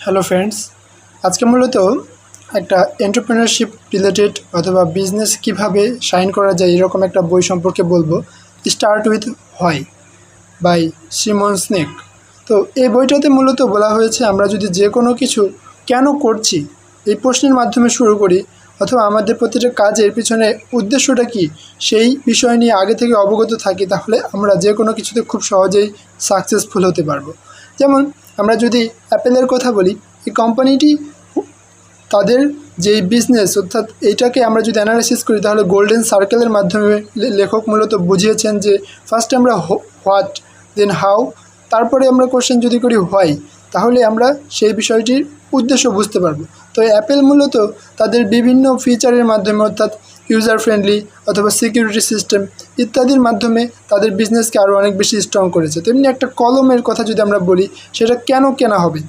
Hello friends, আজকে মূলত একটা এন্টারপ্রেনারশিপ রিলেটেড অথবা বিজনেস কিভাবে শাইন করা যায় এরকম একটা বই সম্পর্কে বলবো। Start with why by Simon Sinek. তো এই বইটাতে মূলত বলা হয়েছে আমরা যদি যে কোনো কিছু কেন করছি এই প্রশ্নের মাধ্যমে শুরু করি, অথবা আমাদের প্রতিটা কাজের পিছনে উদ্দেশ্যটা কি সেই বিষয় নিয়ে আগে থেকে অবগত থাকি, তাহলে আমরা যে কোনো কিছুতে খুব সহজেই সাকসেসফুল হতে পারবো। যেমন আমরা যদি অ্যাপেলের কথা বলি, এই কোম্পানিটি তাদের যেই বিজনেস অর্থাৎ এইটাকে আমরা যদি অ্যানালাইসিস করি তাহলে গোল্ডেন সার্কেলের মাধ্যমে লেখক মূলত বুঝিয়েছেন যে ফার্স্টে আমরা হোয়াট, দেন হাউ, তারপরে আমরা কোশ্চেন যদি করি হোয়াই, তাহলে আমরা সেই বিষয়টির উদ্দেশ্য বুঝতে পারবো। তো অ্যাপেল মূলত তাদের বিভিন্ন ফিচারের মাধ্যমে অর্থাৎ ইউজার ফ্রেন্ডলি অথবা সিকিউরিটি সিস্টেম ইত্যাদির মাধ্যমে তাদের বিজনেসকে আরও অনেক বেশি স্ট্রং করেছে। তেমনি একটা কলমের কথা যদি আমরা বলি, সেটা কেন কেনা হবে